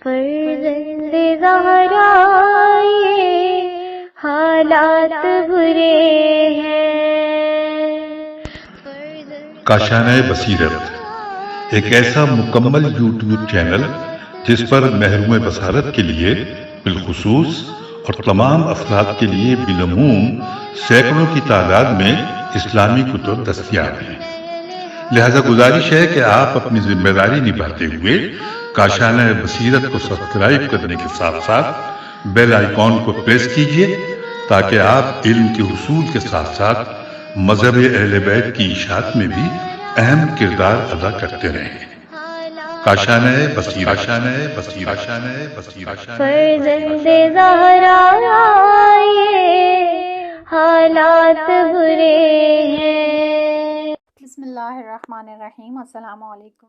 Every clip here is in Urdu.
فرزند زہرا یہ حالات برے ہیں۔ کاشانۂ بصیرت ایک ایسا مکمل یوٹیوب چینل جس پر محروم بصارت کے لیے بالخصوص اور تمام افراد کے لیے بالعموم سینکڑوں کی تعداد میں اسلامی کتب دستیاب ہیں۔ لہذا گزارش ہے کہ آپ اپنی ذمہ داری نبھاتے ہوئے کاشانۂ بصیرت کو سبسکرائب کرنے کے ساتھ ساتھ بیل آئیکن کو پریس کیجیے تاکہ آپ علم کے حصول کے ساتھ ساتھ مذہب اہل بیت کی اشاعت میں بھی اہم کردار ادا کرتے رہیں۔ کاشانۂ بصیرت، کاشانۂ بصیرت، کاشانۂ بصیرت۔ فرزند زہرا یہ حالات برے ہیں۔ بسم اللہ الرحمن الرحیم۔ السلام علیکم۔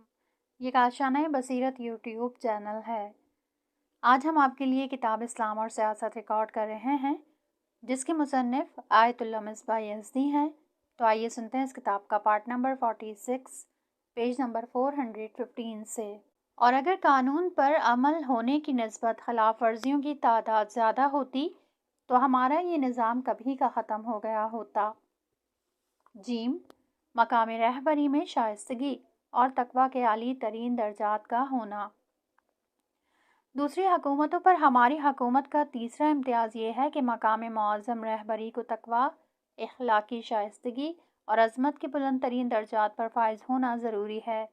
یہ کاشانۂ بصیرت یوٹیوب چینل ہے۔ آج ہم آپ کے لیے کتاب اسلام اور سیاست ریکارڈ کر رہے ہیں جس کے مصنف آیت اللہ مصباح یزدی ہیں۔ تو آئیے سنتے ہیں اس کتاب کا پارٹ نمبر 46 پیج نمبر 415 سے۔ اور اگر قانون پر عمل ہونے کی نسبت خلاف ورزیوں کی تعداد زیادہ ہوتی تو ہمارا یہ نظام کبھی کا ختم ہو گیا ہوتا۔ جیم، مقام رہبری میں شائستگی اور تقویٰ کے عالی ترین درجات کا ہونا۔ دوسری حکومتوں پر ہماری حکومت کا تیسرا امتیاز یہ ہے کہ مقام معظم رہبری کو تقویٰ، اخلاقی شائستگی اور عظمت کے بلند ترین درجات پر فائز ہونا ضروری ہے،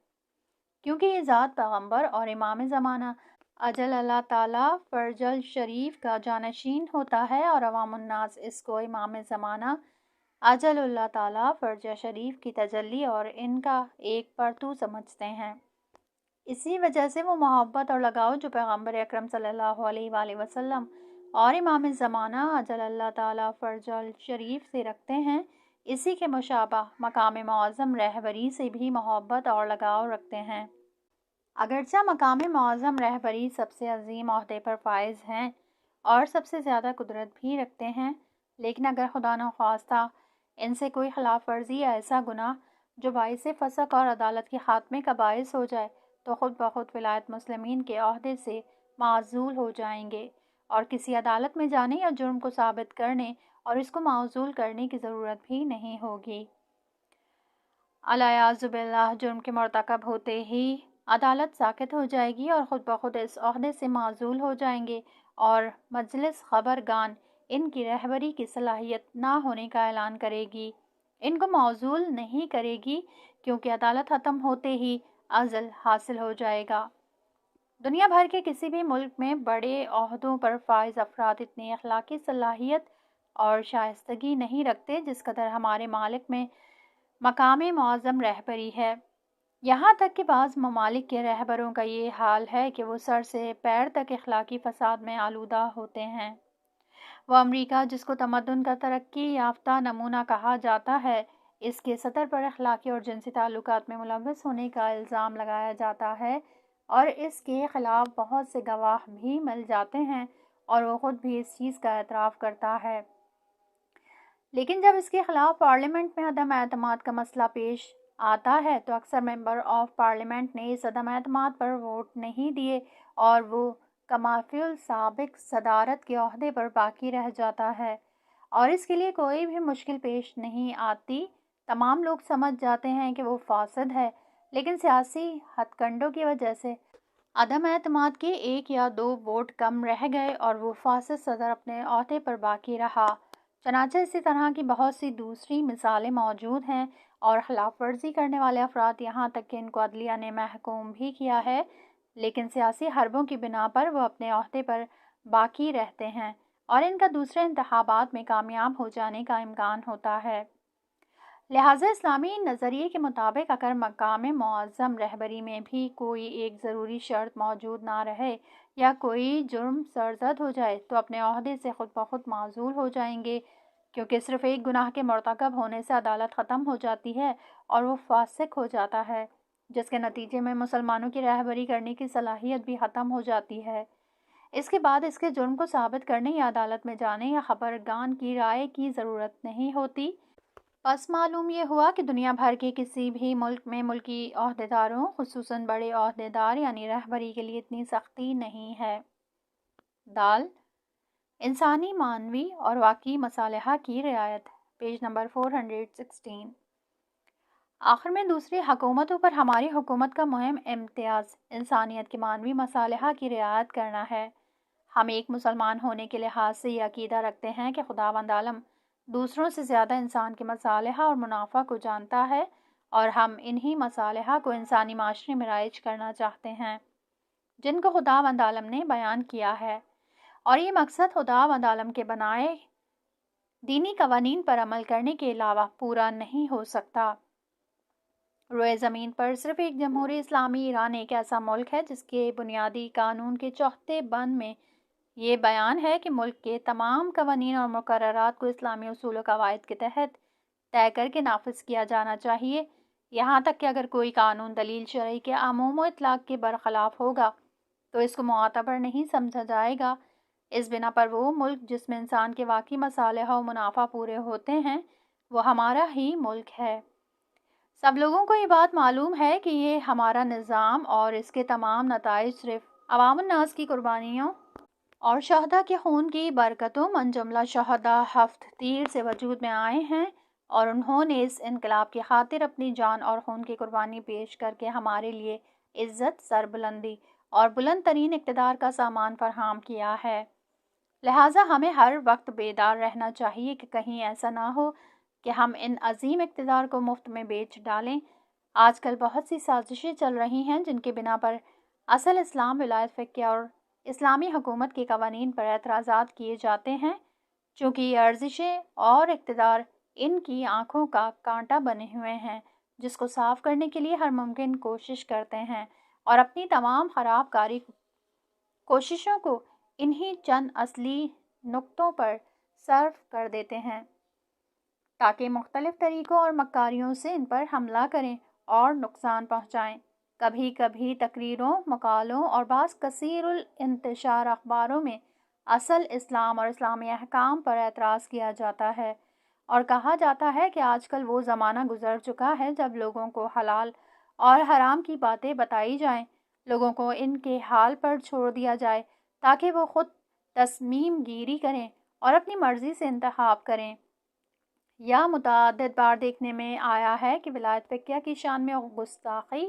کیونکہ یہ ذات پیغمبر اور امام زمانہ اجل اللہ تعالیٰ فرجل شریف کا جانشین ہوتا ہے، اور عوام الناس اس کو امام زمانہ اجل اللہ تعالیٰ فرجہ شریف کی تجلی اور ان کا ایک پرتو سمجھتے ہیں۔ اسی وجہ سے وہ محبت اور لگاؤ جو پیغمبر اکرم صلی اللہ علیہ وآلہ وسلم اور امام زمانہ اجل اللہ تعالیٰ فرجل شریف سے رکھتے ہیں، اسی کے مشابہ مقام معظم رہبری سے بھی محبت اور لگاؤ رکھتے ہیں۔ اگرچہ مقام معظم رہبری سب سے عظیم عہدے پر فائز ہیں اور سب سے زیادہ قدرت بھی رکھتے ہیں، لیکن اگر خدا نخواستہ ان سے کوئی خلاف ورزی یا ایسا گناہ جو باعث فسق اور عدالت کے خاتمے کا باعث ہو جائے تو خود بخود ولایت مسلمین کے عہدے سے معزول ہو جائیں گے، اور کسی عدالت میں جانے یا جرم کو ثابت کرنے اور اس کو معزول کرنے کی ضرورت بھی نہیں ہوگی۔ الیاذ باللہ، جرم کے مرتکب ہوتے ہی عدالت ساکت ہو جائے گی اور خود بخود اس عہدے سے معزول ہو جائیں گے، اور مجلس خبرگان ان کی رہبری کی صلاحیت نہ ہونے کا اعلان کرے گی، ان کو معزول نہیں کرے گی، کیونکہ عدالت ختم ہوتے ہی عزل حاصل ہو جائے گا۔ دنیا بھر کے کسی بھی ملک میں بڑے عہدوں پر فائز افراد اتنی اخلاقی صلاحیت اور شائستگی نہیں رکھتے جس قدر ہمارے مالک میں مقام معظم رہبری ہے۔ یہاں تک کہ بعض ممالک کے رہبروں کا یہ حال ہے کہ وہ سر سے پیر تک اخلاقی فساد میں آلودہ ہوتے ہیں۔ وہ امریکہ، جس کو تمدن کا ترقی یافتہ نمونہ کہا جاتا ہے، اس کے صدر پر اخلاقی اور جنسی تعلقات میں ملوث ہونے کا الزام لگایا جاتا ہے، اور اس کے خلاف بہت سے گواہ بھی مل جاتے ہیں، اور وہ خود بھی اس چیز کا اعتراف کرتا ہے۔ لیکن جب اس کے خلاف پارلیمنٹ میں عدم اعتماد کا مسئلہ پیش آتا ہے تو اکثر ممبر آف پارلیمنٹ نے اس عدم اعتماد پر ووٹ نہیں دیے، اور وہ کمافی السابق صدارت کے عہدے پر باقی رہ جاتا ہے، اور اس کے لیے کوئی بھی مشکل پیش نہیں آتی۔ تمام لوگ سمجھ جاتے ہیں کہ وہ فاسد ہے، لیکن سیاسی ہتھ کنڈوں کی وجہ سے عدم اعتماد کے 1 یا 2 ووٹ کم رہ گئے اور وہ فاسد صدر اپنے عہدے پر باقی رہا۔ چنانچہ اسی طرح کی بہت سی دوسری مثالیں موجود ہیں، اور خلاف ورزی کرنے والے افراد یہاں تک کہ ان کو عدلیہ نے محکوم بھی کیا ہے، لیکن سیاسی حربوں کی بنا پر وہ اپنے عہدے پر باقی رہتے ہیں، اور ان کا دوسرے انتخابات میں کامیاب ہو جانے کا امکان ہوتا ہے۔ لہٰذا اسلامی نظریے کے مطابق اگر مقام معظم رہبری میں بھی کوئی ایک ضروری شرط موجود نہ رہے یا کوئی جرم سرزد ہو جائے تو اپنے عہدے سے خود بخود معزول ہو جائیں گے، کیونکہ صرف ایک گناہ کے مرتکب ہونے سے عدالت ختم ہو جاتی ہے اور وہ فاسق ہو جاتا ہے، جس کے نتیجے میں مسلمانوں کی رہبری کرنے کی صلاحیت بھی ختم ہو جاتی ہے۔ اس کے بعد اس کے جرم کو ثابت کرنے یا عدالت میں جانے یا خبرگان کی رائے کی ضرورت نہیں ہوتی، بس معلوم یہ ہوا کہ دنیا بھر کے کسی بھی ملک میں ملکی عہدیداروں خصوصاً بڑے عہدیدار یعنی رہبری کے لیے اتنی سختی نہیں ہے۔ دال انسانی معنوی اور واقعی مصالحہ کی رعایت، پیج نمبر 416۔ آخر میں دوسری حکومتوں پر ہماری حکومت کا مہم امتیاز انسانیت کے معنوی مصالحہ کی رعایت کرنا ہے۔ ہم ایک مسلمان ہونے کے لحاظ سے یہ عقیدہ رکھتے ہیں کہ خداوند عالم دوسروں سے زیادہ انسان کے مصالحہ اور منافع کو جانتا ہے، اور ہم انہی مصالحہ کو انسانی معاشرے میں رائج کرنا چاہتے ہیں جن کو خداوند عالم نے بیان کیا ہے، اور یہ مقصد خداوند عالم کے بنائے دینی قوانین پر عمل کرنے کے علاوہ پورا نہیں ہو سکتا۔ روئے زمین پر صرف ایک جمہوری اسلامی ایران ایک ایسا ملک ہے جس کے بنیادی قانون کے 4 بند میں یہ بیان ہے کہ ملک کے تمام قوانین اور مقررات کو اسلامی اصول و قواعد کے تحت طے کر کے نافذ کیا جانا چاہیے، یہاں تک کہ اگر کوئی قانون دلیل شرعی کے عموم و اطلاق کے برخلاف ہوگا تو اس کو معتبر نہیں سمجھا جائے گا۔ اس بنا پر وہ ملک جس میں انسان کے واقعی مصالحہ و منافع پورے ہوتے ہیں وہ ہمارا ہی ملک ہے۔ سب لوگوں کو یہ بات معلوم ہے کہ یہ ہمارا نظام اور اس کے تمام نتائج صرف عوام الناس کی قربانیوں اور شہداء کے خون کی برکتوں من جملہ شہداء ہفت تیر سے وجود میں آئے ہیں، اور انہوں نے اس انقلاب کی خاطر اپنی جان اور خون کی قربانی پیش کر کے ہمارے لیے عزت، سربلندی اور بلند ترین اقتدار کا سامان فراہم کیا ہے۔ لہٰذا ہمیں ہر وقت بیدار رہنا چاہیے کہ کہیں ایسا نہ ہو کہ ہم ان عظیم اقتدار کو مفت میں بیچ ڈالیں۔ آج کل بہت سی سازشیں چل رہی ہیں جن کے بنا پر اصل اسلام، ولایت فقیہ اور اسلامی حکومت کے قوانین پر اعتراضات کیے جاتے ہیں، چونکہ یہ ارزشیں اور اقتدار ان کی آنکھوں کا کانٹا بنے ہوئے ہیں جس کو صاف کرنے کے لیے ہر ممکن کوشش کرتے ہیں، اور اپنی تمام خراب کاری کوششوں کو انہی چند اصلی نقطوں پر صرف کر دیتے ہیں تاکہ مختلف طریقوں اور مکاریوں سے ان پر حملہ کریں اور نقصان پہنچائیں۔ کبھی کبھی تقریروں، مقالوں اور بعض کثیر الانتشار اخباروں میں اصل اسلام اور اسلامی احکام پر اعتراض کیا جاتا ہے اور کہا جاتا ہے کہ آج کل وہ زمانہ گزر چکا ہے جب لوگوں کو حلال اور حرام کی باتیں بتائی جائیں، لوگوں کو ان کے حال پر چھوڑ دیا جائے تاکہ وہ خود تصمیم گیری کریں اور اپنی مرضی سے انتخاب کریں۔ یا متعدد بار دیکھنے میں آیا ہے کہ ولایت فقیہ کی شان میں گستاخی،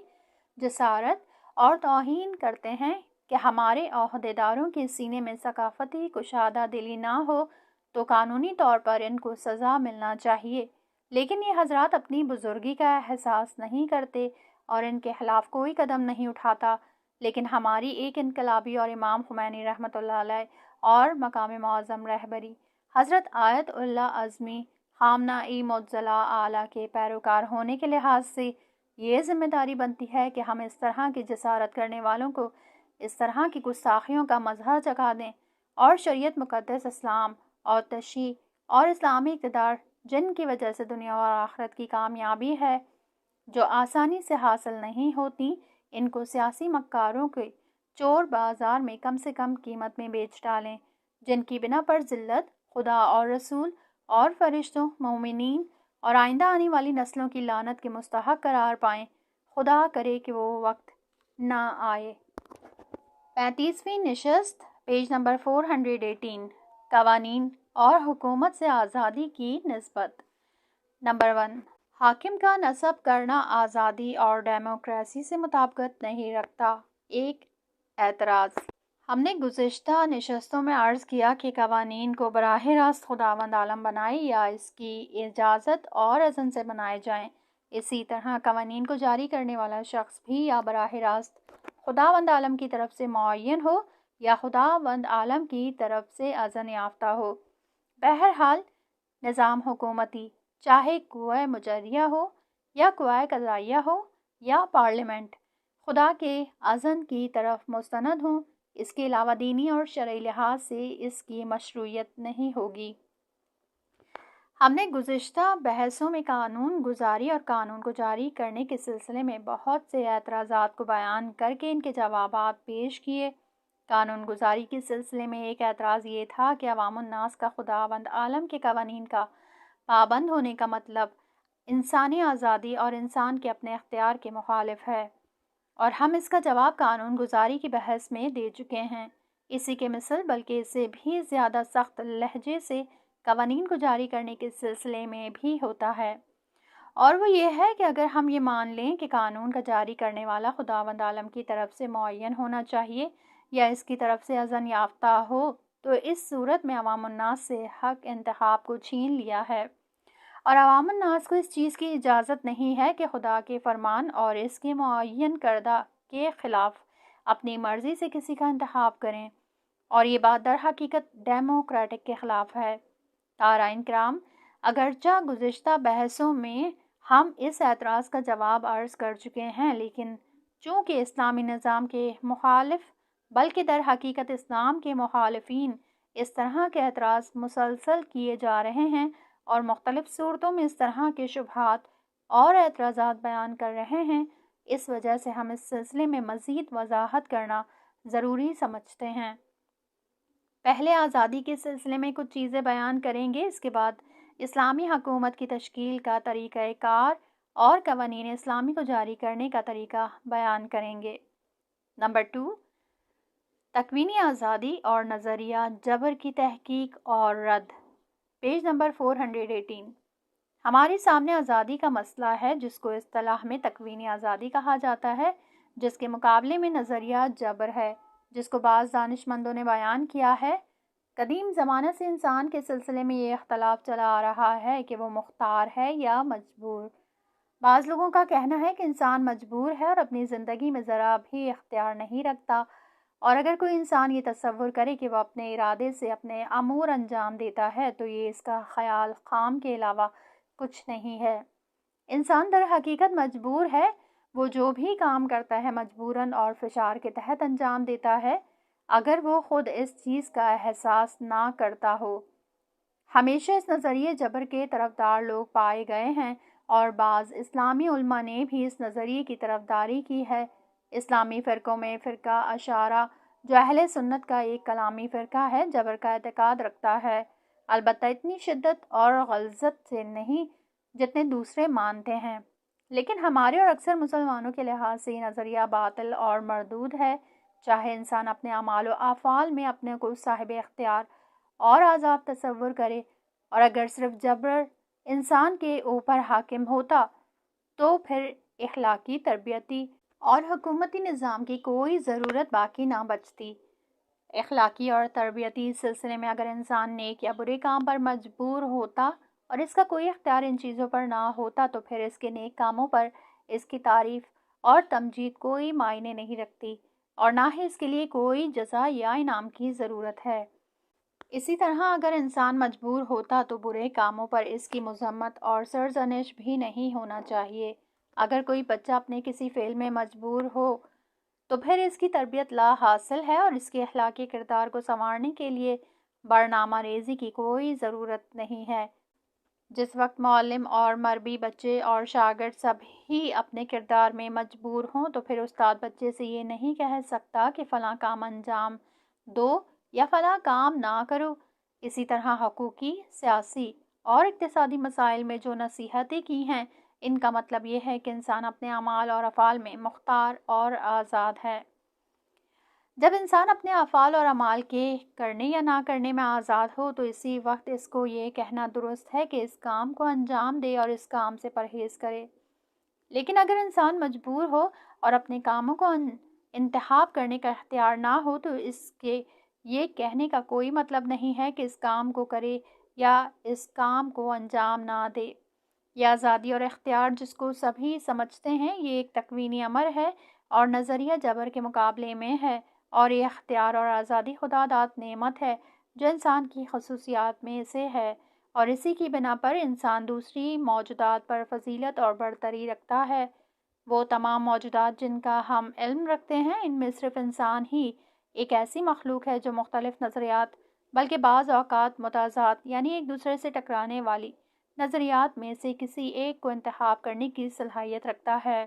جسارت اور توہین کرتے ہیں کہ ہمارے عہدیداروں کے سینے میں ثقافتی کشادہ دلی نہ ہو تو قانونی طور پر ان کو سزا ملنا چاہیے، لیکن یہ حضرات اپنی بزرگی کا احساس نہیں کرتے اور ان کے خلاف کوئی قدم نہیں اٹھاتا۔ لیکن ہماری ایک انقلابی اور امام خمینی رحمۃ اللہ علیہ اور مقام معظم رہبری حضرت آیت اللہ اعظمی خامنہ ای معتزلہ اعلیٰ کے پیروکار ہونے کے لحاظ سے یہ ذمہ داری بنتی ہے کہ ہم اس طرح کی جسارت کرنے والوں کو اس طرح کی گستاخیوں کا مزہ چکھا دیں، اور شریعت مقدس اسلام اور تشیع اور اسلامی اقتدار جن کی وجہ سے دنیا اور آخرت کی کامیابی ہے جو آسانی سے حاصل نہیں ہوتی، ان کو سیاسی مکاروں کے چور بازار میں کم سے کم قیمت میں بیچ ڈالیں، جن کی بنا پر ذلت خدا اور رسول اور فرشتوں، مومنین اور آئندہ آنے والی نسلوں کی لعنت کے مستحق قرار پائیں۔ خدا کرے کہ وہ وقت نہ آئے۔ 35ویں نشست، پیج نمبر 418۔ قوانین اور حکومت سے آزادی کی نسبت۔ نمبر 1، حاکم کا نصب کرنا آزادی اور ڈیموکریسی سے مطابقت نہیں رکھتا۔ ایک اعتراض۔ ہم نے گزشتہ نشستوں میں عرض کیا کہ قوانین کو براہ راست خداوند عالم بنائے یا اس کی اجازت اور اذن سے بنائے جائیں، اسی طرح قوانین کو جاری کرنے والا شخص بھی یا براہ راست خداوند عالم کی طرف سے معین ہو یا خداوند عالم کی طرف سے اذن یافتہ ہو۔ بہرحال نظام حکومتی چاہے قوہ مجریہ ہو یا قوہ قضائیہ ہو یا پارلیمنٹ، خدا کے اذن کی طرف مستند ہوں، اس کے علاوہ دینی اور شرعی لحاظ سے اس کی مشروعیت نہیں ہوگی۔ ہم نے گزشتہ بحثوں میں قانون گزاری اور قانون کو جاری کرنے کے سلسلے میں بہت سے اعتراضات کو بیان کر کے ان کے جوابات پیش کیے۔ قانون گزاری کے سلسلے میں ایک اعتراض یہ تھا کہ عوام الناس کا خداوند عالم کے قوانین کا پابند ہونے کا مطلب انسانی آزادی اور انسان کے اپنے اختیار کے مخالف ہے، اور ہم اس کا جواب قانون گزاری کی بحث میں دے چکے ہیں۔ اسی کے مثل بلکہ اس سے بھی زیادہ سخت لہجے سے قوانین کو جاری کرنے کے سلسلے میں بھی ہوتا ہے، اور وہ یہ ہے کہ اگر ہم یہ مان لیں کہ قانون کا جاری کرنے والا خداوند عالم کی طرف سے معین ہونا چاہیے یا اس کی طرف سے اذن یافتہ ہو، تو اس صورت میں عوام الناس سے حق انتخاب کو چھین لیا ہے، اور عوام الناس کو اس چیز کی اجازت نہیں ہے کہ خدا کے فرمان اور اس کے معین کردہ کے خلاف اپنی مرضی سے کسی کا انتخاب کریں، اور یہ بات در حقیقت ڈیموکریٹک کے خلاف ہے۔ تارائن کرام، اگرچہ گزشتہ بحثوں میں ہم اس اعتراض کا جواب عرض کر چکے ہیں، لیکن چونکہ اسلامی نظام کے مخالف بلکہ در حقیقت اسلام کے مخالفین اس طرح کے اعتراض مسلسل کیے جا رہے ہیں اور مختلف صورتوں میں اس طرح کے شبہات اور اعتراضات بیان کر رہے ہیں، اس وجہ سے ہم اس سلسلے میں مزید وضاحت کرنا ضروری سمجھتے ہیں۔ پہلے آزادی کے سلسلے میں کچھ چیزیں بیان کریں گے، اس کے بعد اسلامی حکومت کی تشکیل کا طریقہ کار اور قوانین اسلامی کو جاری کرنے کا طریقہ بیان کریں گے۔ نمبر 2، تکوینی آزادی اور نظریہ جبر کی تحقیق اور رد، پیج نمبر 418۔ ہمارے سامنے آزادی کا مسئلہ ہے جس کو اصطلاح میں تکوینی آزادی کہا جاتا ہے، جس کے مقابلے میں نظریہ جبر ہے، جس کو بعض دانش مندوں نے بیان کیا ہے۔ قدیم زمانہ سے انسان کے سلسلے میں یہ اختلاف چلا آ رہا ہے کہ وہ مختار ہے یا مجبور۔ بعض لوگوں کا کہنا ہے کہ انسان مجبور ہے اور اپنی زندگی میں ذرا بھی اختیار نہیں رکھتا، اور اگر کوئی انسان یہ تصور کرے کہ وہ اپنے ارادے سے اپنے امور انجام دیتا ہے تو یہ اس کا خیال خام کے علاوہ کچھ نہیں ہے۔ انسان در حقیقت مجبور ہے، وہ جو بھی کام کرتا ہے مجبوراً اور فشار کے تحت انجام دیتا ہے، اگر وہ خود اس چیز کا احساس نہ کرتا ہو۔ ہمیشہ اس نظریے جبر کے طرفدار لوگ پائے گئے ہیں، اور بعض اسلامی علماء نے بھی اس نظریے کی طرفداری کی ہے۔ اسلامی فرقوں میں فرقہ اشاعرہ، جو اہل سنت کا ایک کلامی فرقہ ہے، جبر کا اعتقاد رکھتا ہے، البتہ اتنی شدت اور غلظت سے نہیں جتنے دوسرے مانتے ہیں، لیکن ہمارے اور اکثر مسلمانوں کے لحاظ سے یہ نظریہ باطل اور مردود ہے۔ چاہے انسان اپنے اعمال و افعال میں اپنے کو صاحب اختیار اور آزاد تصور کرے، اور اگر صرف جبر انسان کے اوپر حاکم ہوتا تو پھر اخلاقی، تربیتی اور حکومتی نظام کی کوئی ضرورت باقی نہ بچتی۔ اخلاقی اور تربیتی سلسلے میں اگر انسان نیک یا برے کام پر مجبور ہوتا اور اس کا کوئی اختیار ان چیزوں پر نہ ہوتا تو پھر اس کے نیک کاموں پر اس کی تعریف اور تمجید کوئی معنی نہیں رکھتی، اور نہ ہی اس کے لیے کوئی جزا یا انعام کی ضرورت ہے۔ اسی طرح اگر انسان مجبور ہوتا تو برے کاموں پر اس کی مذمت اور سرزنش بھی نہیں ہونا چاہیے۔ اگر کوئی بچہ اپنے کسی فعل میں مجبور ہو تو پھر اس کی تربیت لا حاصل ہے، اور اس کے اخلاقی کردار کو سنوارنے کے لیے برنامہ ریزی کی کوئی ضرورت نہیں ہے۔ جس وقت معلم اور مربی بچے اور شاگرد سب ہی اپنے کردار میں مجبور ہوں تو پھر استاد بچے سے یہ نہیں کہہ سکتا کہ فلاں کام انجام دو یا فلاں کام نہ کرو۔ اسی طرح حقوقی، سیاسی اور اقتصادی مسائل میں جو نصیحتیں کی ہیں، ان کا مطلب یہ ہے کہ انسان اپنے اعمال اور افعال میں مختار اور آزاد ہے۔ جب انسان اپنے افعال اور اعمال کے کرنے یا نہ کرنے میں آزاد ہو تو اسی وقت اس کو یہ کہنا درست ہے کہ اس کام کو انجام دے اور اس کام سے پرہیز کرے۔ لیکن اگر انسان مجبور ہو اور اپنے کاموں کو انتخاب کرنے کا اختیار نہ ہو تو اس کے یہ کہنے کا کوئی مطلب نہیں ہے کہ اس کام کو کرے یا اس کام کو انجام نہ دے۔ یہ آزادی اور اختیار جس کو سبھی سمجھتے ہیں، یہ ایک تکوینی امر ہے اور نظریہ جبر کے مقابلے میں ہے، اور یہ اختیار اور آزادی خدا داد نعمت ہے جو انسان کی خصوصیات میں سے ہے، اور اسی کی بنا پر انسان دوسری موجودات پر فضیلت اور برتری رکھتا ہے۔ وہ تمام موجودات جن کا ہم علم رکھتے ہیں، ان میں صرف انسان ہی ایک ایسی مخلوق ہے جو مختلف نظریات بلکہ بعض اوقات متضاد یعنی ایک دوسرے سے ٹکرانے والی نظریات میں سے کسی ایک کو انتخاب کرنے کی صلاحیت رکھتا ہے۔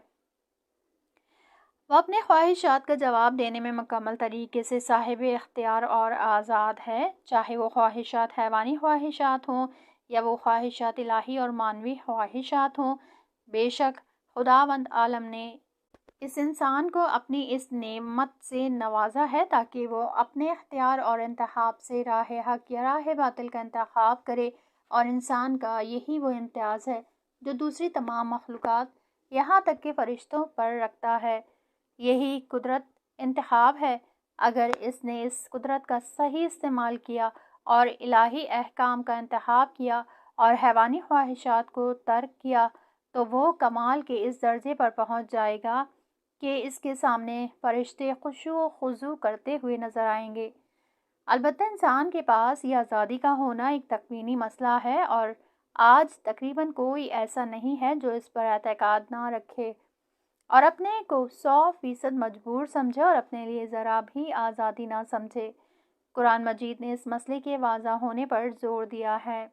وہ اپنے خواہشات کا جواب دینے میں مکمل طریقے سے صاحب اختیار اور آزاد ہے، چاہے وہ خواہشات حیوانی خواہشات ہوں یا وہ خواہشات الہی اور مانوی خواہشات ہوں، بے شک خداوند عالم نے اس انسان کو اپنی اس نعمت سے نوازا ہے تاکہ وہ اپنے اختیار اور انتخاب سے راہ حق یا راہ باطل کا انتخاب کرے، اور انسان کا یہی وہ امتیاز ہے جو دوسری تمام مخلوقات یہاں تک کہ فرشتوں پر رکھتا ہے۔ یہی قدرت انتخاب ہے۔ اگر اس نے اس قدرت کا صحیح استعمال کیا اور الہی احکام کا انتخاب کیا اور حیوانی خواہشات کو ترک کیا تو وہ کمال کے اس درجے پر پہنچ جائے گا کہ اس کے سامنے فرشتے خشوع و خضوع کرتے ہوئے نظر آئیں گے۔ البتہ انسان کے پاس یہ آزادی کا ہونا ایک تکوینی مسئلہ ہے، اور آج تقریباً کوئی ایسا نہیں ہے جو اس پر اعتقاد نہ رکھے اور اپنے کو 100% مجبور سمجھے اور اپنے لیے ذرا بھی آزادی نہ سمجھے۔ قرآن مجید نے اس مسئلے کے واضح ہونے پر زور دیا ہے۔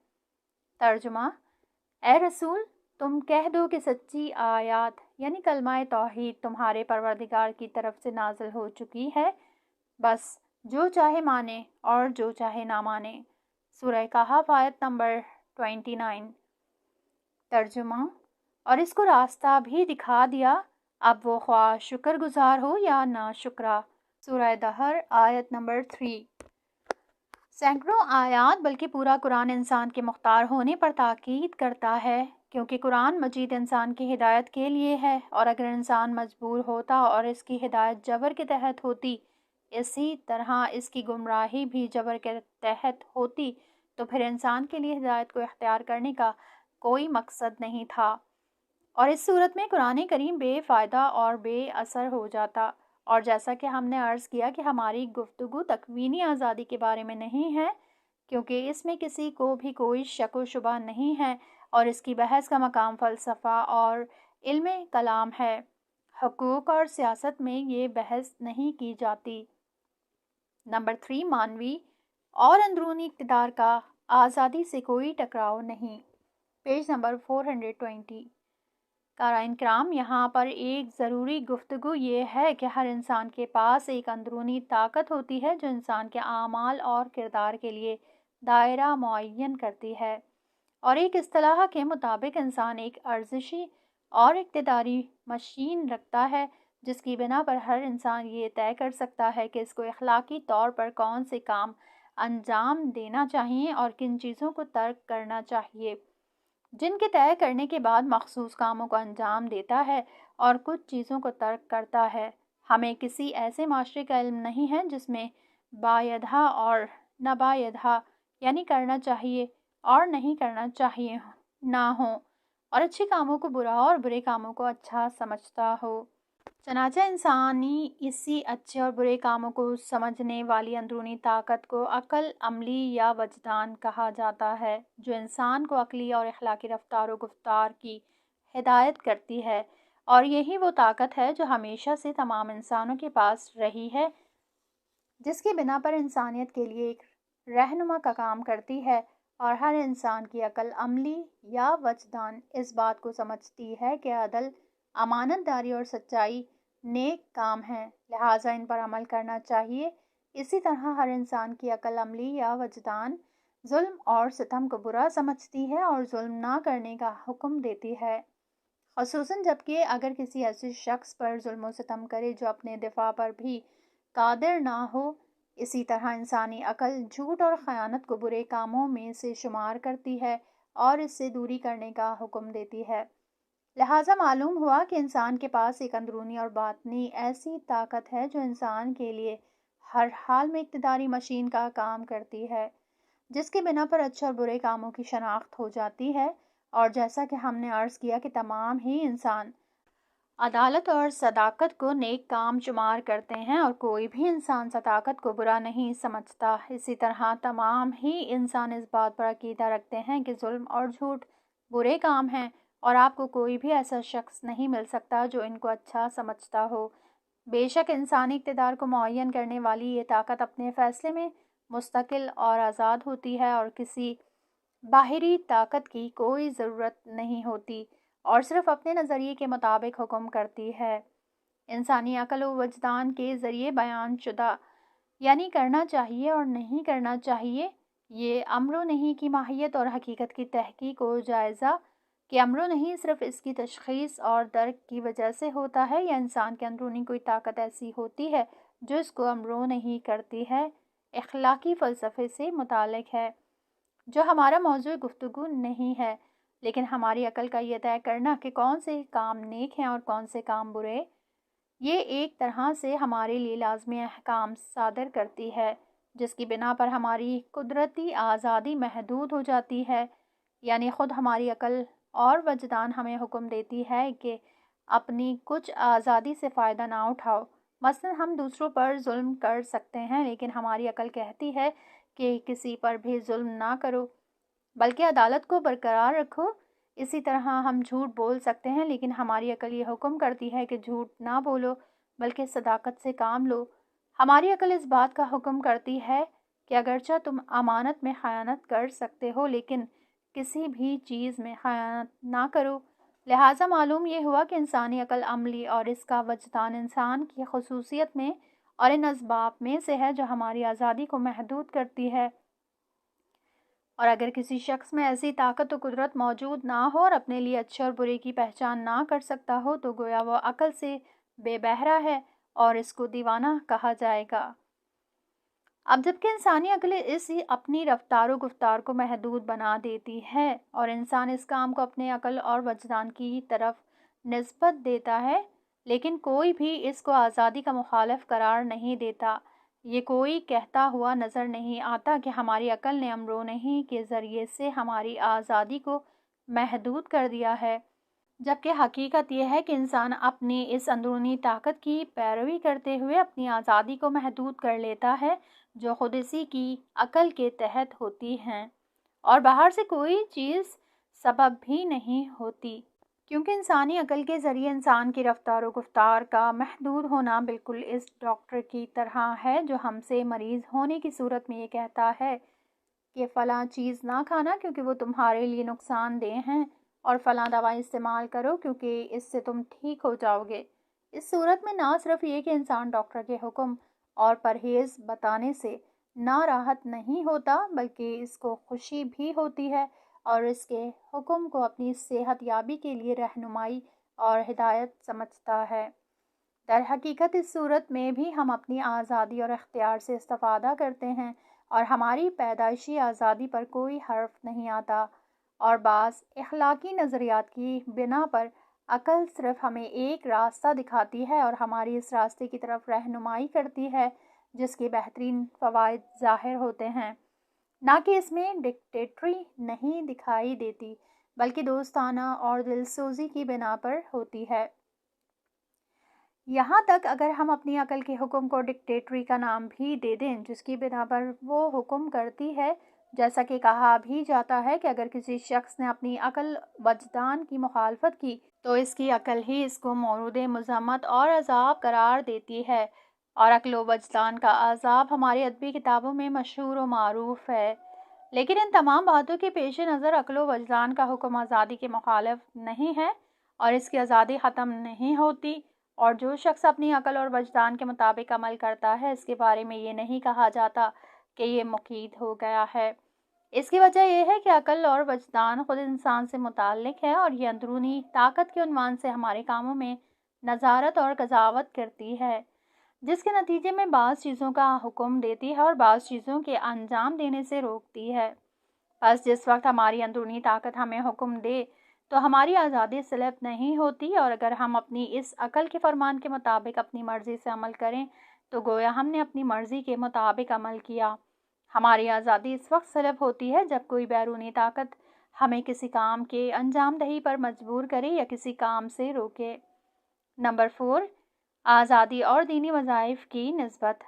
ترجمہ: اے رسول، تم کہہ دو کہ سچی آیات یعنی کلمہ توحید تمہارے پروردگار کی طرف سے نازل ہو چکی ہے، بس جو چاہے مانے اور جو چاہے نہ مانے۔ سورہ کہف آیت نمبر 29۔ ترجمہ: اور اس کو راستہ بھی دکھا دیا، اب وہ خواہ شکر گزار ہو یا نا شکرا۔ سورہ دہر آیت نمبر 3۔ سینکڑوں آیات بلکہ پورا قرآن انسان کے مختار ہونے پر تاکید کرتا ہے، کیونکہ قرآن مجید انسان کی ہدایت کے لیے ہے، اور اگر انسان مجبور ہوتا اور اس کی ہدایت جبر کے تحت ہوتی، اسی طرح اس کی گمراہی بھی جبر کے تحت ہوتی، تو پھر انسان کے لیے ہدایت کو اختیار کرنے کا کوئی مقصد نہیں تھا، اور اس صورت میں قرآن کریم بے فائدہ اور بے اثر ہو جاتا۔ اور جیسا کہ ہم نے عرض کیا کہ ہماری گفتگو تکوینی آزادی کے بارے میں نہیں ہے، کیونکہ اس میں کسی کو بھی کوئی شک و شبہ نہیں ہے، اور اس کی بحث کا مقام فلسفہ اور علم کلام ہے۔ حقوق اور سیاست میں یہ بحث نہیں کی جاتی۔ نمبر 3، مانوی اور اندرونی اقتدار کا آزادی سے کوئی ٹکراؤ نہیں۔ Page number 420۔ قارئین کرام، یہاں پر ایک ضروری گفتگو یہ ہے کہ ہر انسان کے پاس ایک اندرونی طاقت ہوتی ہے جو انسان کے اعمال اور کردار کے لیے دائرہ معین کرتی ہے، اور ایک اصطلاح کے مطابق انسان ایک ارزشی اور اقتداری مشین رکھتا ہے جس کی بنا پر ہر انسان یہ طے کر سکتا ہے کہ اس کو اخلاقی طور پر کون سے کام انجام دینا چاہیے اور کن چیزوں کو ترک کرنا چاہیے، جن کے طے کرنے کے بعد مخصوص کاموں کو انجام دیتا ہے اور کچھ چیزوں کو ترک کرتا ہے۔ ہمیں کسی ایسے معاشرے کا علم نہیں ہے جس میں بایدھا اور نابایدھا یعنی کرنا چاہیے اور نہیں کرنا چاہیے نہ ہوں، اور اچھے کاموں کو برا اور برے کاموں کو اچھا سمجھتا ہو۔ چنانچہ انسانی اسی اچھے اور برے کاموں کو سمجھنے والی اندرونی طاقت کو عقل عملی یا وجدان کہا جاتا ہے، جو انسان کو عقلی اور اخلاقی رفتار و گفتار کی ہدایت کرتی ہے، اور یہی وہ طاقت ہے جو ہمیشہ سے تمام انسانوں کے پاس رہی ہے، جس کی بنا پر انسانیت کے لیے ایک رہنما کا کام کرتی ہے، اور ہر انسان کی عقل عملی یا وجدان اس بات کو سمجھتی ہے کہ عدل، امانت داری اور سچائی نیک کام ہیں، لہٰذا ان پر عمل کرنا چاہیے۔ اسی طرح ہر انسان کی عقل عملی یا وجدان ظلم اور ستم کو برا سمجھتی ہے اور ظلم نہ کرنے کا حکم دیتی ہے، خصوصاً جبکہ اگر کسی ایسے شخص پر ظلم و ستم کرے جو اپنے دفاع پر بھی قادر نہ ہو۔ اسی طرح انسانی عقل جھوٹ اور خیانت کو برے کاموں میں سے شمار کرتی ہے اور اس سے دوری کرنے کا حکم دیتی ہے۔ لہٰذا معلوم ہوا کہ انسان کے پاس ایک اندرونی اور باطنی ایسی طاقت ہے جو انسان کے لیے ہر حال میں اقتداری مشین کا کام کرتی ہے، جس کے بنا پر اچھے اور برے کاموں کی شناخت ہو جاتی ہے، اور جیسا کہ ہم نے عرض کیا کہ تمام ہی انسان عدالت اور صداقت کو نیک کام شمار کرتے ہیں اور کوئی بھی انسان صداقت کو برا نہیں سمجھتا۔ اسی طرح تمام ہی انسان اس بات پر عقیدہ رکھتے ہیں کہ ظلم اور جھوٹ برے کام ہیں، اور آپ کو کوئی بھی ایسا شخص نہیں مل سکتا جو ان کو اچھا سمجھتا ہو۔ بے شک انسانی اقتدار کو معین کرنے والی یہ طاقت اپنے فیصلے میں مستقل اور آزاد ہوتی ہے اور کسی باہری طاقت کی کوئی ضرورت نہیں ہوتی، اور صرف اپنے نظریے کے مطابق حکم کرتی ہے۔ انسانی عقل و وجدان کے ذریعے بیان شدہ یعنی کرنا چاہیے اور نہیں کرنا چاہیے یہ امر و نہیں کی ماہیت اور حقیقت کی تحقیق و جائزہ کہ امر و نہیں صرف اس کی تشخیص اور درک کی وجہ سے ہوتا ہے یا انسان کے اندرونی کوئی طاقت ایسی ہوتی ہے جو اس کو امر و نہیں کرتی ہے، اخلاقی فلسفے سے متعلق ہے، جو ہمارا موضوع گفتگو نہیں ہے، لیکن ہماری عقل کا یہ طے کرنا کہ کون سے کام نیک ہیں اور کون سے کام برے، یہ ایک طرح سے ہمارے لیے لازمی احکام صادر کرتی ہے، جس کی بنا پر ہماری قدرتی آزادی محدود ہو جاتی ہے، یعنی خود ہماری عقل اور وجدان ہمیں حکم دیتی ہے کہ اپنی کچھ آزادی سے فائدہ نہ اٹھاؤ۔ مثلا ہم دوسروں پر ظلم کر سکتے ہیں، لیکن ہماری عقل کہتی ہے کہ کسی پر بھی ظلم نہ کرو بلکہ عدالت کو برقرار رکھو۔ اسی طرح ہم جھوٹ بول سکتے ہیں، لیکن ہماری عقل یہ حکم کرتی ہے کہ جھوٹ نہ بولو بلکہ صداقت سے کام لو۔ ہماری عقل اس بات کا حکم کرتی ہے کہ اگرچہ تم امانت میں خیانت کر سکتے ہو لیکن کسی بھی چیز میں خیانت نہ کرو۔ لہٰذا معلوم یہ ہوا کہ انسانی عقل عملی اور اس کا وجدان انسان کی خصوصیت میں اور ان اسباب میں سے ہے جو ہماری آزادی کو محدود کرتی ہے، اور اگر کسی شخص میں ایسی طاقت و قدرت موجود نہ ہو اور اپنے لیے اچھے اور برے کی پہچان نہ کر سکتا ہو تو گویا وہ عقل سے بے بہرہ ہے اور اس کو دیوانہ کہا جائے گا۔ اب جبکہ انسانی عقل اس اپنی رفتار و گفتار کو محدود بنا دیتی ہے اور انسان اس کام کو اپنے عقل اور وجدان کی طرف نسبت دیتا ہے، لیکن کوئی بھی اس کو آزادی کا مخالف قرار نہیں دیتا۔ یہ کوئی کہتا ہوا نظر نہیں آتا کہ ہماری عقل نے امر و نہیں کے ذریعے سے ہماری آزادی کو محدود کر دیا ہے، جبکہ حقیقت یہ ہے کہ انسان اپنی اس اندرونی طاقت کی پیروی کرتے ہوئے اپنی آزادی کو محدود کر لیتا ہے جو خود اسی کی عقل کے تحت ہوتی ہیں اور باہر سے کوئی چیز سبب بھی نہیں ہوتی، کیونکہ انسانی عقل کے ذریعے انسان کی رفتار و گفتار کا محدود ہونا بالکل اس ڈاکٹر کی طرح ہے جو ہم سے مریض ہونے کی صورت میں یہ کہتا ہے کہ فلاں چیز نہ کھانا کیونکہ وہ تمہارے لیے نقصان دہ ہیں، اور فلاں دوائی استعمال کرو کیونکہ اس سے تم ٹھیک ہو جاؤ گے۔ اس صورت میں نہ صرف یہ کہ انسان ڈاکٹر کے حکم اور پرہیز بتانے سے نہ راحت نہیں ہوتا بلکہ اس کو خوشی بھی ہوتی ہے اور اس کے حکم کو اپنی صحت یابی کے لیے رہنمائی اور ہدایت سمجھتا ہے۔ در حقیقت اس صورت میں بھی ہم اپنی آزادی اور اختیار سے استفادہ کرتے ہیں اور ہماری پیدائشی آزادی پر کوئی حرف نہیں آتا، اور بعض اخلاقی نظریات کی بنا پر عقل صرف ہمیں ایک راستہ دکھاتی ہے اور ہماری اس راستے کی طرف رہنمائی کرتی ہے جس کے بہترین فوائد ظاہر ہوتے ہیں، نہ کہ اس میں ڈکٹیٹری نہیں دکھائی دیتی بلکہ دوستانہ اور دلسوزی کی بنا پر ہوتی ہے۔ یہاں تک اگر ہم اپنی عقل کے حکم کو ڈکٹیٹری کا نام بھی دے دیں جس کی بنا پر وہ حکم کرتی ہے، جیسا کہ کہا بھی جاتا ہے کہ اگر کسی شخص نے اپنی عقل وجدان کی مخالفت کی تو اس کی عقل ہی اس کو مورد مذمت اور عذاب قرار دیتی ہے، اور عقل و وجدان کا عذاب ہماری ادبی کتابوں میں مشہور و معروف ہے۔ لیکن ان تمام باتوں کے پیش نظر عقل و وجدان کا حکم آزادی کے مخالف نہیں ہے اور اس کی آزادی ختم نہیں ہوتی، اور جو شخص اپنی عقل اور وجدان کے مطابق عمل کرتا ہے اس کے بارے میں یہ نہیں کہا جاتا کہ یہ مقید ہو گیا ہے۔ اس کی وجہ یہ ہے کہ عقل اور وجدان خود انسان سے متعلق ہے اور یہ اندرونی طاقت کے عنوان سے ہمارے کاموں میں نظارت اور قضاوت کرتی ہے، جس کے نتیجے میں بعض چیزوں کا حکم دیتی ہے اور بعض چیزوں کے انجام دینے سے روکتی ہے۔ بس جس وقت ہماری اندرونی طاقت ہمیں حکم دے تو ہماری آزادی سلب نہیں ہوتی، اور اگر ہم اپنی اس عقل کے فرمان کے مطابق اپنی مرضی سے عمل کریں تو گویا ہم نے اپنی مرضی کے مطابق عمل کیا۔ ہماری آزادی اس وقت سلب ہوتی ہے جب کوئی بیرونی طاقت ہمیں کسی کام کے انجام دہی پر مجبور کرے یا کسی کام سے روکے۔ نمبر 4، آزادی اور دینی وظائف کی نسبت۔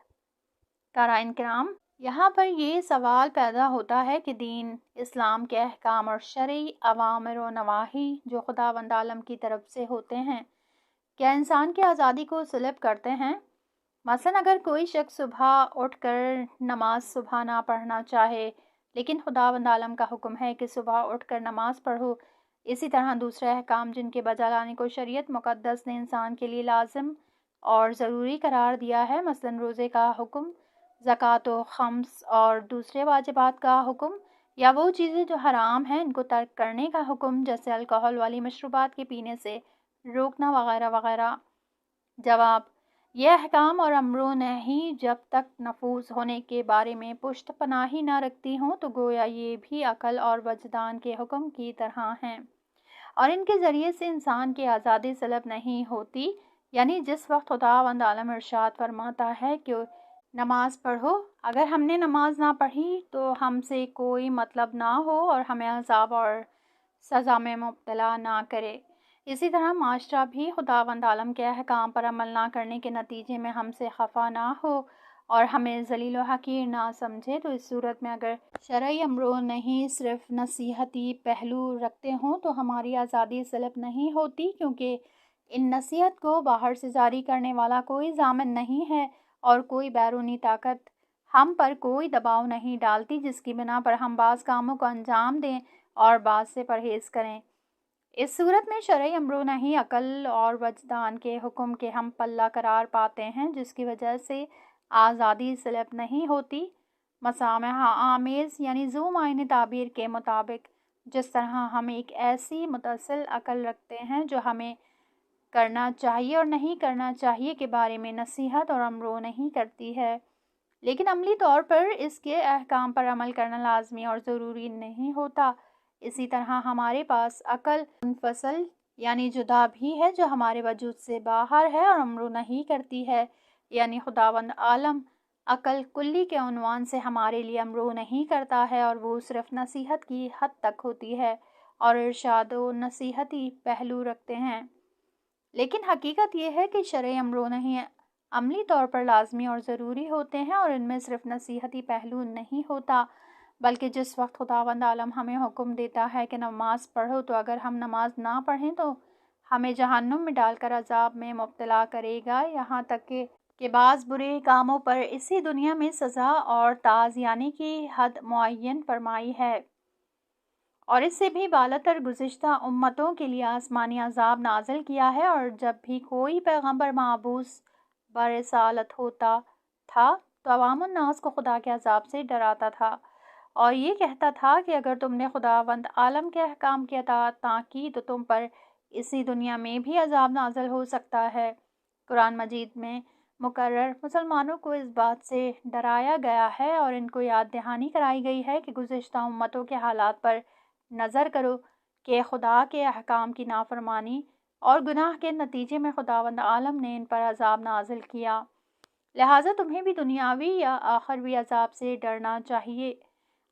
قارئین کرام، یہاں پر یہ سوال پیدا ہوتا ہے کہ دین اسلام کے احکام اور شرعی اوامر و نواہی جو خداوند عالم کی طرف سے ہوتے ہیں کیا انسان کی آزادی کو سلب کرتے ہیں؟ مثلا اگر کوئی شخص صبح اٹھ کر نماز صبح نہ پڑھنا چاہے لیکن خداوند عالم کا حکم ہے کہ صبح اٹھ کر نماز پڑھو، اسی طرح دوسرے احکام جن کے بجا لانے کو شریعت مقدس نے انسان کے لیے لازم اور ضروری قرار دیا ہے، مثلا روزے کا حکم زکوٰۃ و خمس اور دوسرے واجبات کا حکم، یا وہ چیزیں جو حرام ہیں ان کو ترک کرنے کا حکم، جیسے الکحل والی مشروبات کے پینے سے روکنا وغیرہ وغیرہ؟ جواب: یہ احکام اور امر و نہی جب تک نفوذ ہونے کے بارے میں پشت پناہی نہ رکھتی ہوں تو گویا یہ بھی عقل اور وجدان کے حکم کی طرح ہیں، اور ان کے ذریعے سے انسان کی آزادی سلب نہیں ہوتی۔ یعنی جس وقت خداوند عالم ارشاد فرماتا ہے کہ نماز پڑھو، اگر ہم نے نماز نہ پڑھی تو ہم سے کوئی مطلب نہ ہو اور ہمیں عذاب اور سزا میں مبتلا نہ کرے۔ اسی طرح معاشرہ بھی خداوند عالم کے احکام پر عمل نہ کرنے کے نتیجے میں ہم سے خفا نہ ہو اور ہمیں ذلیل و حقیر نہ سمجھے، تو اس صورت میں اگر شرعی امر و نہی صرف نصیحتی پہلو رکھتے ہوں تو ہماری آزادی سلب نہیں ہوتی، کیونکہ ان نصیحت کو باہر سے جاری کرنے والا کوئی ضامن نہیں ہے اور کوئی بیرونی طاقت ہم پر کوئی دباؤ نہیں ڈالتی جس کی بنا پر ہم بعض کاموں کو انجام دیں اور بعض سے پرہیز کریں۔ اس صورت میں شرعی امر و نہی عقل اور وجدان کے حکم کے ہم پلہ قرار پاتے ہیں، جس کی وجہ سے آزادی سلب نہیں ہوتی۔ مسامحہ آمیز یعنی ذو معنی تعبیر کے مطابق جس طرح ہم ایک ایسی متصل عقل رکھتے ہیں جو ہمیں کرنا چاہیے اور نہیں کرنا چاہیے کے بارے میں نصیحت اور امر و نہی کرتی ہے، لیکن عملی طور پر اس کے احکام پر عمل کرنا لازمی اور ضروری نہیں ہوتا، اسی طرح ہمارے پاس عقل منفصل یعنی جدا بھی ہے جو ہمارے وجود سے باہر ہے اور امر و نہی کرتی ہے، یعنی خداوند عالم عقل کلی کے عنوان سے ہمارے لیے امر و نہی کرتا ہے اور وہ صرف نصیحت کی حد تک ہوتی ہے اور ارشاد و نصیحتی پہلو رکھتے ہیں، لیکن حقیقت یہ ہے کہ شرعی امر و نہی عملی طور پر لازمی اور ضروری ہوتے ہیں اور ان میں صرف نصیحتی پہلو نہیں ہوتا، بلکہ جس وقت خداوند عالم ہمیں حکم دیتا ہے کہ نماز پڑھو تو اگر ہم نماز نہ پڑھیں تو ہمیں جہنم میں ڈال کر عذاب میں مبتلا کرے گا، یہاں تک کہ بعض برے کاموں پر اسی دنیا میں سزا اور تعزیرانے کی حد معین فرمائی ہے، اور اس سے بھی بالاتر گزشتہ امتوں کے لیے آسمانی عذاب نازل کیا ہے۔ اور جب بھی کوئی پیغمبر مبعوث برسالت ہوتا تھا تو عوام الناس کو خدا کے عذاب سے ڈراتا تھا اور یہ کہتا تھا کہ اگر تم نے خداوند عالم کے احکام کی اطاعت نہ کی تو تم پر اسی دنیا میں بھی عذاب نازل ہو سکتا ہے۔ قرآن مجید میں مقرر مسلمانوں کو اس بات سے ڈرایا گیا ہے اور ان کو یاد دہانی کرائی گئی ہے کہ گزشتہ امتوں کے حالات پر نظر کرو کہ خدا کے احکام کی نافرمانی اور گناہ کے نتیجے میں خداوند عالم نے ان پر عذاب نازل کیا، لہٰذا تمہیں بھی دنیاوی یا آخروی عذاب سے ڈرنا چاہیے۔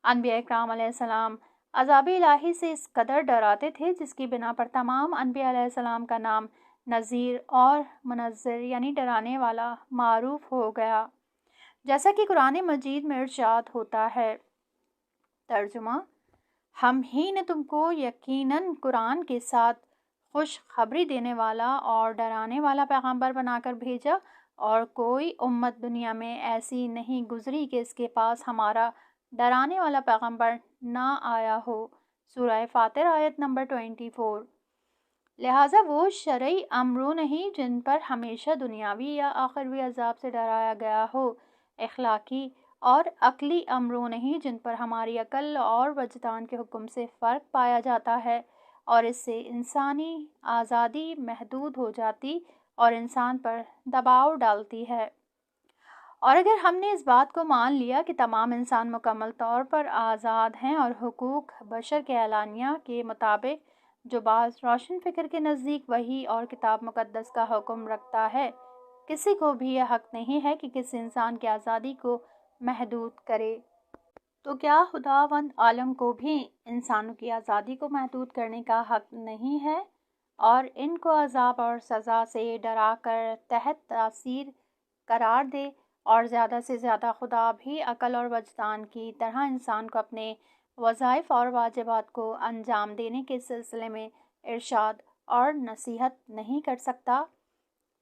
انبیاء اکرام علیہ السلام عذاب الہی سے اس قدر ڈراتے تھے جس کی بنا پر تمام انبیاء علیہ السلام کا نام نذیر اور منذر یعنی ڈرانے والا معروف ہو گیا، جیسا کہ قرآن مجید میں ارشاد ہوتا ہے۔ ترجمہ: ہم ہی نے تم کو یقیناً قرآن کے ساتھ خوش خبری دینے والا اور ڈرانے والا پیغمبر بنا کر بھیجا، اور کوئی امت دنیا میں ایسی نہیں گزری کہ اس کے پاس ہمارا ڈرانے والا پیغمبر نہ آیا ہو۔ سورہ فاطر آیت نمبر 24۔ لہٰذا وہ شرعی امر و نہی جن پر ہمیشہ دنیاوی یا آخروی عذاب سے ڈرایا گیا ہو، اخلاقی اور عقلی امر و نہی جن پر ہماری عقل اور وجدان کے حکم سے فرق پایا جاتا ہے اور اس سے انسانی آزادی محدود ہو جاتی اور انسان پر دباؤ ڈالتی ہے۔ اور اگر ہم نے اس بات کو مان لیا کہ تمام انسان مکمل طور پر آزاد ہیں اور حقوق بشر کے اعلامیہ کے مطابق جو بعض روشن فکر کے نزدیک وحی اور کتاب مقدس کا حکم رکھتا ہے، کسی کو بھی یہ حق نہیں ہے کہ کسی انسان کی آزادی کو محدود کرے، تو کیا خداوند عالم کو بھی انسانوں کی آزادی کو محدود کرنے کا حق نہیں ہے اور ان کو عذاب اور سزا سے ڈرا کر تحت تاثیر قرار دے؟ اور زیادہ سے زیادہ خدا بھی عقل اور وجدان کی طرح انسان کو اپنے وظائف اور واجبات کو انجام دینے کے سلسلے میں ارشاد اور نصیحت نہیں کر سکتا؟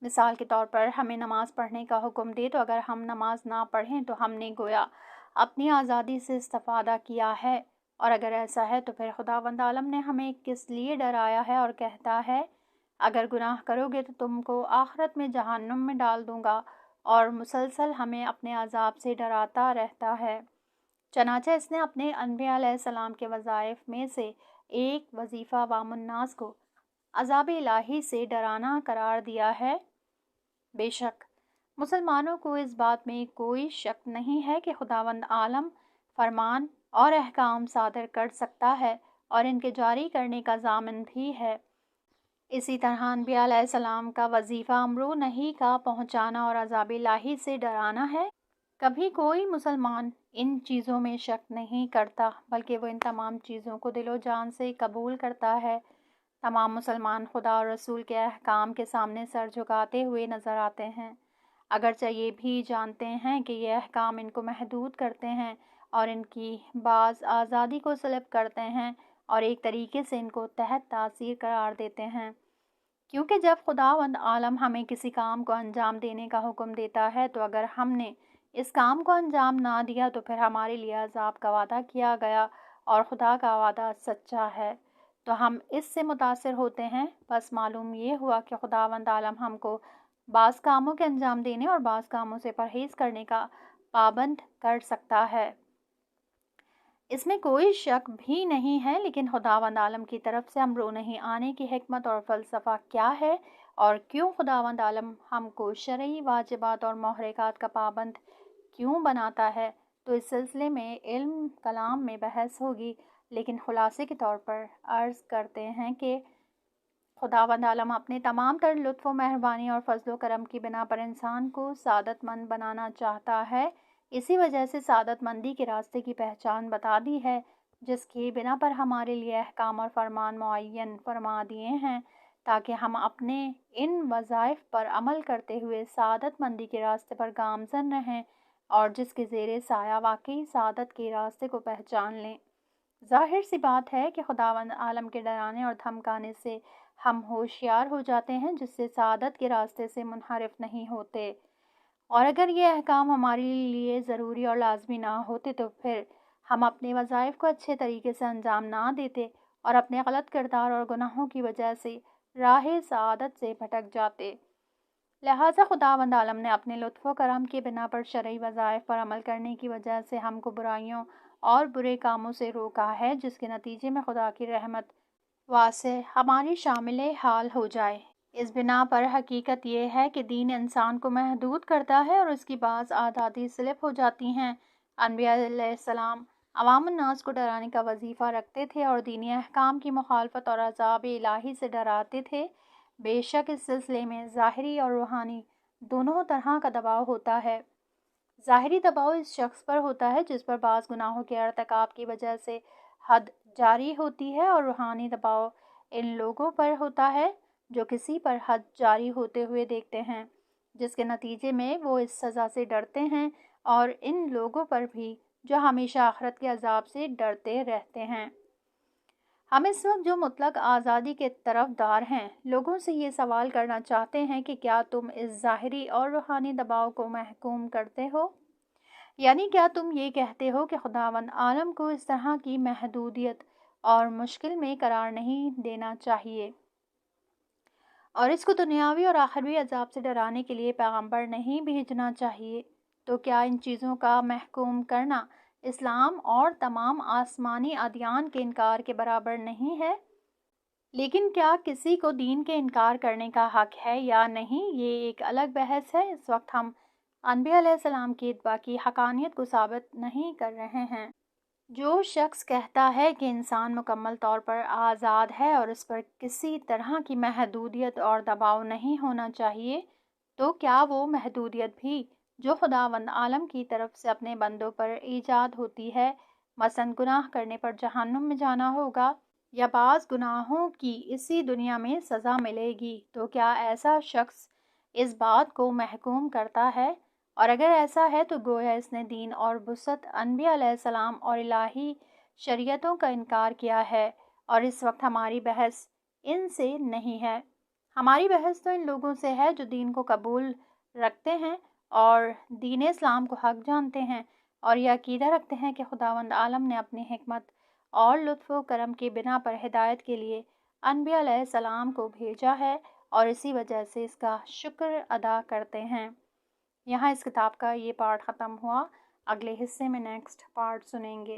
مثال کے طور پر ہمیں نماز پڑھنے کا حکم دے تو اگر ہم نماز نہ پڑھیں تو ہم نے گویا اپنی آزادی سے استفادہ کیا ہے، اور اگر ایسا ہے تو پھر خداوند عالم نے ہمیں کس لیے ڈرایا ہے اور کہتا ہے اگر گناہ کرو گے تو تم کو آخرت میں جہنم میں ڈال دوں گا اور مسلسل ہمیں اپنے عذاب سے ڈراتا رہتا ہے۔ چنانچہ اس نے اپنے انبیاء علیہ السلام کے وظائف میں سے ایک وظیفہ عوام الناس کو عذاب الہی سے ڈرانا قرار دیا ہے۔ بے شک مسلمانوں کو اس بات میں کوئی شک نہیں ہے کہ خداوند عالم فرمان اور احکام صادر کر سکتا ہے اور ان کے جاری کرنے کا ضامن بھی ہے۔ اسی طرح انبیاء علیہ السلام کا وظیفہ امر نہی کا پہنچانا اور عذاب الہی سے ڈرانا ہے۔ کبھی کوئی مسلمان ان چیزوں میں شک نہیں کرتا، بلکہ وہ ان تمام چیزوں کو دل و جان سے قبول کرتا ہے۔ تمام مسلمان خدا اور رسول کے احکام کے سامنے سر جھکاتے ہوئے نظر آتے ہیں، اگرچہ یہ بھی جانتے ہیں کہ یہ احکام ان کو محدود کرتے ہیں اور ان کی بعض آزادی کو سلب کرتے ہیں اور ایک طریقے سے ان کو تحت تاثیر قرار دیتے ہیں، کیونکہ جب خداوند عالم ہمیں کسی کام کو انجام دینے کا حکم دیتا ہے تو اگر ہم نے اس کام کو انجام نہ دیا تو پھر ہمارے لیے عذاب کا وعدہ کیا گیا اور خدا کا وعدہ سچا ہے، تو ہم اس سے متاثر ہوتے ہیں۔ بس معلوم یہ ہوا کہ خداوند عالم ہم کو بعض کاموں کے انجام دینے اور بعض کاموں سے پرہیز کرنے کا پابند کر سکتا ہے، اس میں کوئی شک بھی نہیں ہے، لیکن خداوند عالم کی طرف سے امر نہیں آنے کی حکمت اور فلسفہ کیا ہے اور کیوں خداوند عالم ہم کو شرعی واجبات اور محرکات کا پابند کیوں بناتا ہے، تو اس سلسلے میں علم کلام میں بحث ہوگی، لیکن خلاصے کے طور پر عرض کرتے ہیں کہ خداوند عالم اپنے تمام تر لطف و مہربانی اور فضل و کرم کی بنا پر انسان کو سعادت مند بنانا چاہتا ہے۔ اسی وجہ سے سعادت مندی کے راستے کی پہچان بتا دی ہے، جس کی بنا پر ہمارے لیے احکام اور فرمان معین فرما دیے ہیں، تاکہ ہم اپنے ان وظائف پر عمل کرتے ہوئے سعادت مندی کے راستے پر گامزن رہیں اور جس کے زیر سایہ واقعی سعادت کے راستے کو پہچان لیں۔ ظاہر سی بات ہے کہ خداوند عالم کے ڈرانے اور دھمکانے سے ہم ہوشیار ہو جاتے ہیں، جس سے سعادت کے راستے سے منحرف نہیں ہوتے، اور اگر یہ احکام ہمارے لیے ضروری اور لازمی نہ ہوتے تو پھر ہم اپنے وظائف کو اچھے طریقے سے انجام نہ دیتے اور اپنے غلط کردار اور گناہوں کی وجہ سے راہ سعادت سے بھٹک جاتے۔ لہٰذا خداوند عالم نے اپنے لطف و کرم کی بنا پر شرعی وظائف پر عمل کرنے کی وجہ سے ہم کو برائیوں اور برے کاموں سے روکا ہے، جس کے نتیجے میں خدا کی رحمت واسع ہماری شامل حال ہو جائے۔ اس بنا پر حقیقت یہ ہے کہ دین انسان کو محدود کرتا ہے اور اس کی بعض آزادی سلب ہو جاتی ہیں۔ انبیاء علیہ السلام عوام الناس کو ڈرانے کا وظیفہ رکھتے تھے اور دینی احکام کی مخالفت اور عذاب الہی سے ڈراتے تھے۔ بے شک اس سلسلے میں ظاہری اور روحانی دونوں طرح کا دباؤ ہوتا ہے۔ ظاہری دباؤ اس شخص پر ہوتا ہے جس پر بعض گناہوں کے ارتکاب کی وجہ سے حد جاری ہوتی ہے، اور روحانی دباؤ ان لوگوں پر ہوتا ہے جو کسی پر حد جاری ہوتے ہوئے دیکھتے ہیں، جس کے نتیجے میں وہ اس سزا سے ڈرتے ہیں، اور ان لوگوں پر بھی جو ہمیشہ آخرت کے عذاب سے ڈرتے رہتے ہیں۔ ہم اس وقت جو مطلق آزادی کے طرفدار ہیں، لوگوں سے یہ سوال کرنا چاہتے ہیں کہ کیا تم اس ظاہری اور روحانی دباؤ کو محکوم کرتے ہو؟ یعنی کیا تم یہ کہتے ہو کہ خداوند عالم کو اس طرح کی محدودیت اور مشکل میں قرار نہیں دینا چاہیے اور اس کو دنیاوی اور آخروی عذاب سے ڈرانے کے لیے پیغمبر نہیں بھیجنا چاہیے؟ تو کیا ان چیزوں کا محکوم کرنا اسلام اور تمام آسمانی ادیان کے انکار کے برابر نہیں ہے؟ لیکن کیا کسی کو دین کے انکار کرنے کا حق ہے یا نہیں، یہ ایک الگ بحث ہے۔ اس وقت ہم انبیاء علیہ السلام کی اتباع کی حقانیت کو ثابت نہیں کر رہے ہیں۔ جو شخص کہتا ہے کہ انسان مکمل طور پر آزاد ہے اور اس پر کسی طرح کی محدودیت اور دباؤ نہیں ہونا چاہیے، تو کیا وہ محدودیت بھی جو خداوند عالم کی طرف سے اپنے بندوں پر ایجاد ہوتی ہے، مثلاً گناہ کرنے پر جہنم میں جانا ہوگا یا بعض گناہوں کی اسی دنیا میں سزا ملے گی، تو کیا ایسا شخص اس بات کو محکوم کرتا ہے؟ اور اگر ایسا ہے تو گویا اس نے دین اور وسعت انبیاء علیہ السلام اور الہی شریعتوں کا انکار کیا ہے، اور اس وقت ہماری بحث ان سے نہیں ہے۔ ہماری بحث تو ان لوگوں سے ہے جو دین کو قبول رکھتے ہیں اور دین اسلام کو حق جانتے ہیں اور یہ عقیدہ رکھتے ہیں کہ خداوند عالم نے اپنی حکمت اور لطف و کرم کی بنا پر ہدایت کے لیے انبیاء علیہ السلام کو بھیجا ہے اور اسی وجہ سے اس کا شکر ادا کرتے ہیں۔ یہاں اس کتاب کا یہ پارٹ ختم ہوا، اگلے حصے میں نیکسٹ پارٹ سنیں گے۔